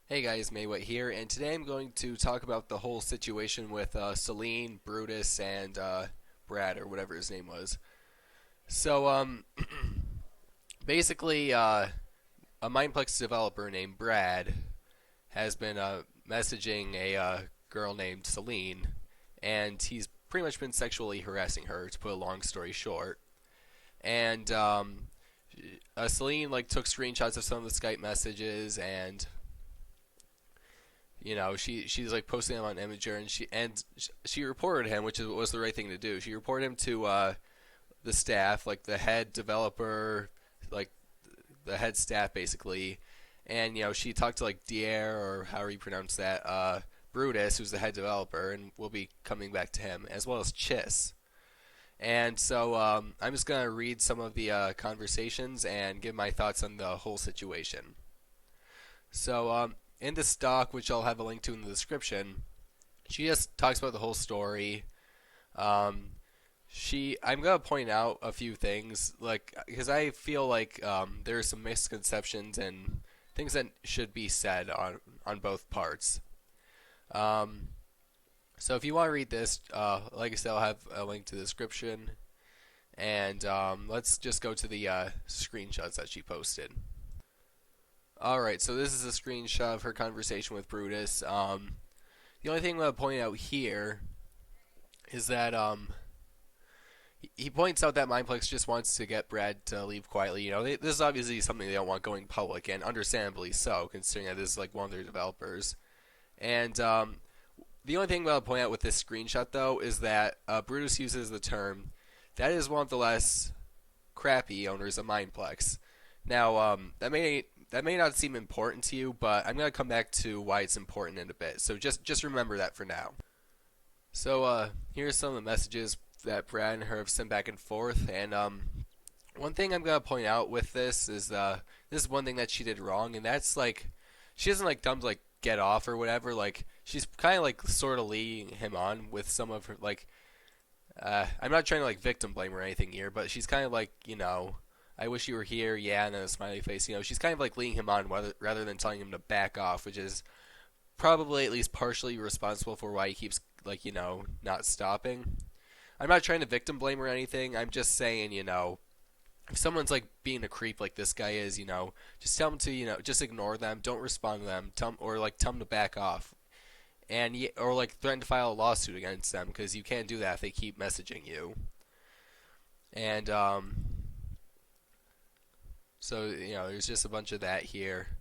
Hey guys, Maewtt here, and today I'm going to talk about the whole situation with Celine, Brutus, and Brad, or whatever his name was. So, basically, a Mineplex developer named Brad has been messaging a girl named Celine, and he's pretty much been sexually harassing her, to put a long story short. And Celine took screenshots of some of the Skype messages and she's posting them on Imager, and she reported him, which was the right thing to do. She reported him to the staff, like the head developer, like the head staff basically, and she talked to Dier, or however you pronounce that, Brutus, who's the head developer, and we'll be coming back to him, as well as Chiss. And so I'm just gonna read some of the conversations and give my thoughts on the whole situation. So in the stock, which I'll have a link to in the description, she just talks about the whole story. Um, I'm gonna point out a few things, because I feel like there are some misconceptions and things that should be said on both parts. Um, so if you want to read this, like I said, I'll have a link to the description, and let's just go to the screenshots that she posted. Alright, so this is a screenshot of her conversation with Brutus. The only thing I'm going to point out here is that he points out that Mineplex just wants to get Brad to leave quietly. This is obviously something they don't want going public, and understandably so, considering that this is one of their developers. And the only thing I'm going to point out with this screenshot, though, is that Brutus uses the term, "That is one of the less crappy owners of Mineplex." Now, that may not seem important to you, but I'm gonna come back to why it's important in a bit. So just remember that for now. So here's some of the messages that Brad and her have sent back and forth. And one thing I'm gonna point out with this is this is one thing that she did wrong, and that's she doesn't dumb to get off or whatever. She's kind of sort of leading him on with some of her I'm not trying to victim blame or anything here, but she's kind of I wish you were here, yeah, and then a smiley face. She's kind of leading him on rather than telling him to back off, which is probably at least partially responsible for why he keeps not stopping. I'm not trying to victim blame or anything. I'm just saying, if someone's being a creep like this guy is, just tell them to, just ignore them, don't respond to them, tell them to back off, and or threaten to file a lawsuit against them, because you can't do that if they keep messaging you. And so, there's just a bunch of that here.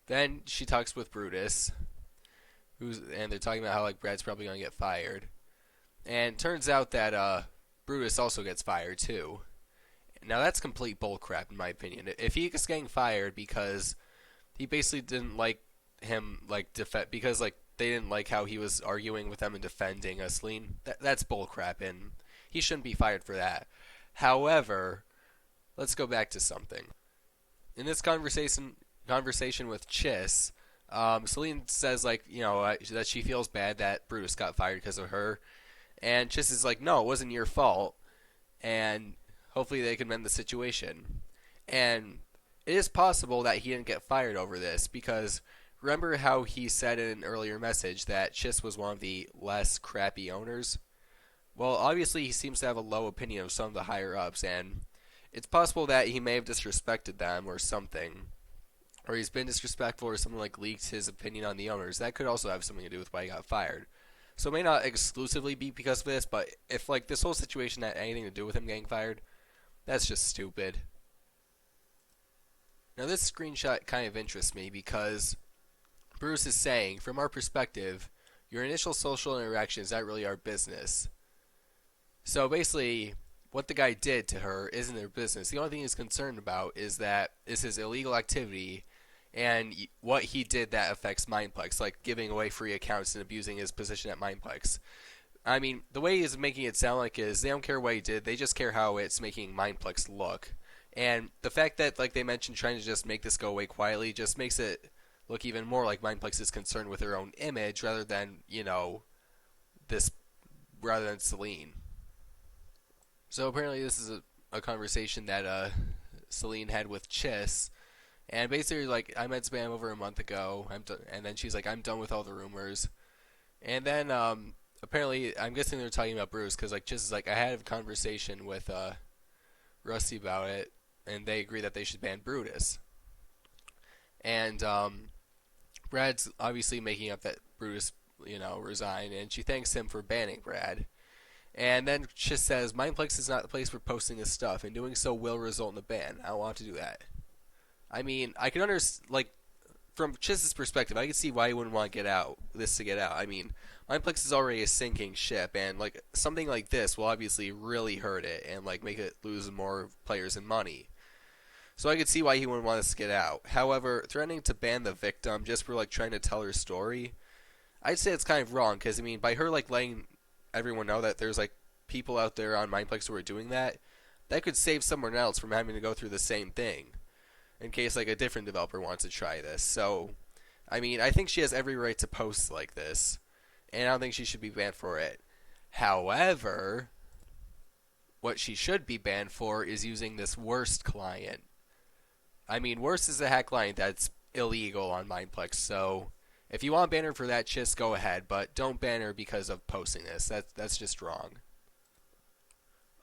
Then she talks with Brutus, and they're talking about how Brad's probably gonna get fired. And it turns out that Brutus also gets fired too. Now that's complete bullcrap in my opinion. If he is getting fired because he basically didn't like him because they didn't like how he was arguing with them and defending Celine, that's bullcrap, and he shouldn't be fired for that. However, let's go back to something. In this conversation with Chiss, Celine says that she feels bad that Brutus got fired because of her, and Chiss is no, it wasn't your fault, and hopefully they can mend the situation. And it is possible that he didn't get fired over this, because remember how he said in an earlier message that Chiss was one of the less crappy owners? Well, obviously he seems to have a low opinion of some of the higher ups, and it's possible that he may have disrespected them or something, or he's been disrespectful, or someone leaked his opinion on the owners. That could also have something to do with why he got fired. So it may not exclusively be because of this, but if this whole situation had anything to do with him getting fired, that's just stupid. Now this screenshot kind of interests me because Bruce is saying, from our perspective, your initial social interaction is not really our business. So basically, what the guy did to her isn't their business. The only thing he's concerned about is his illegal activity and what he did that affects Mineplex, like giving away free accounts and abusing his position at Mineplex. I mean, the way he's making it sound is they don't care what he did, they just care how it's making Mineplex look. And the fact that they mentioned trying to just make this go away quietly just makes it look even more like Mineplex is concerned with their own image rather than, this rather than Celine. So apparently this is a conversation that Celine had with Chiss, And basically, like, I met Spam over a month ago, and then she's like, I'm done with all the rumors. And then, apparently, I'm guessing they're talking about Bruce, because, like, just like, I had a conversation with, Rusty about it, and they agree that they should ban Brutus. And, Brad's obviously making up that Brutus, resigned, and she thanks him for banning Brad. And then Chiss says, Mineplex is not the place for posting this stuff, and doing so will result in a ban. I don't want to do that. I mean, I can understand, like, from Chiss's perspective, I can see why he wouldn't want to get out, this to get out. I mean, Mineplex is already a sinking ship, and, like, something like this will obviously really hurt it, and, like, make it lose more players and money. So I could see why he wouldn't want us to get out. However, threatening to ban the victim just for, like, trying to tell her story, I'd say it's kind of wrong, because, I mean, by her, like, letting everyone know that there's, like, people out there on Mineplex who are doing that, that could save someone else from having to go through the same thing, in case, like, a different developer wants to try this. So, I mean, I think she has every right to post like this, and I don't think she should be banned for it. However, what she should be banned for is using this worst client. I mean, worst is a hack client that's illegal on Mineplex, so if you want to ban her for that, just go ahead, but don't ban her because of posting this. That's just wrong.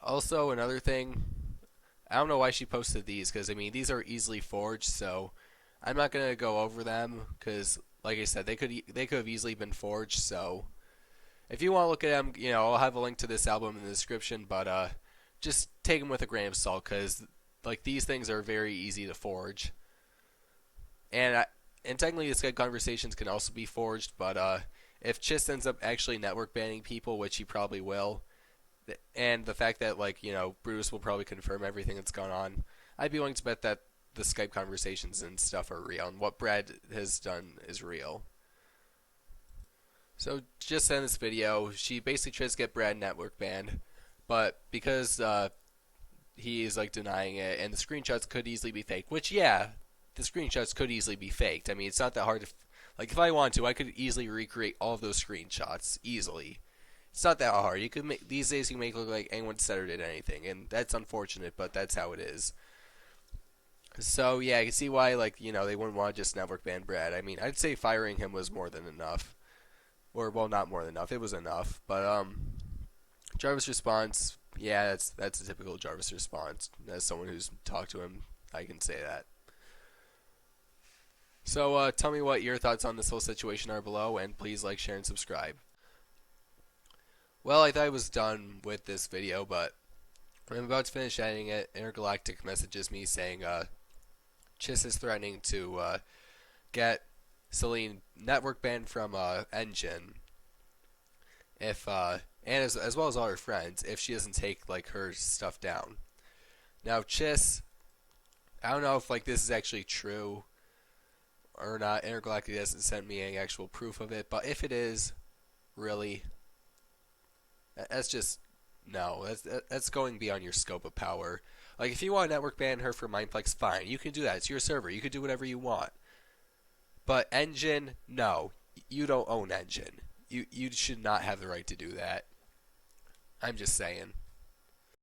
Also, another thing, I don't know why she posted these, because, I mean, these are easily forged, so I'm not going to go over them, because, like I said, they could have easily been forged, so if you want to look at them, I'll have a link to this album in the description, but just take them with a grain of salt, because, like, these things are very easy to forge. And technically, the Skype conversations can also be forged, but if Chiss ends up actually network banning people, which he probably will, and the fact that, like, Bruce will probably confirm everything that's gone on, I'd be willing to bet that the Skype conversations and stuff are real, and what Brad has done is real. So, just in this video, she basically tries to get Brad network banned, but because he is, like, denying it, and the screenshots could easily be fake, which, yeah, the screenshots could easily be faked. I mean, it's not that hard to, like, if I want to, I could easily recreate all of those screenshots, easily. It's not that hard. You could make, these days you can make it look like anyone said or did anything, and that's unfortunate, but that's how it is. So, yeah, I can see why, like, they wouldn't want to just network ban Brad. I mean, I'd say firing him was more than enough. Or, well, not more than enough. It was enough. But, Jarvis' response, yeah, that's a typical Jarvis response. As someone who's talked to him, I can say that. So, tell me what your thoughts on this whole situation are below, and please like, share, and subscribe. Well, I thought I was done with this video, but when I'm about to finish editing it, Intergalactic messages me saying, Chiss is threatening to get Celine network banned from Engine, if and as well as all her friends, if she doesn't take, like, her stuff down. Now, Chiss, I don't know if, like, this is actually true or not. Intergalactic hasn't sent me any actual proof of it, but if it is, really, that's just, no, that's going beyond your scope of power. Like, if you want to network ban her for Mineplex, fine, you can do that. It's your server. You can do whatever you want. But Engine, no, you don't own Engine. You should not have the right to do that. I'm just saying.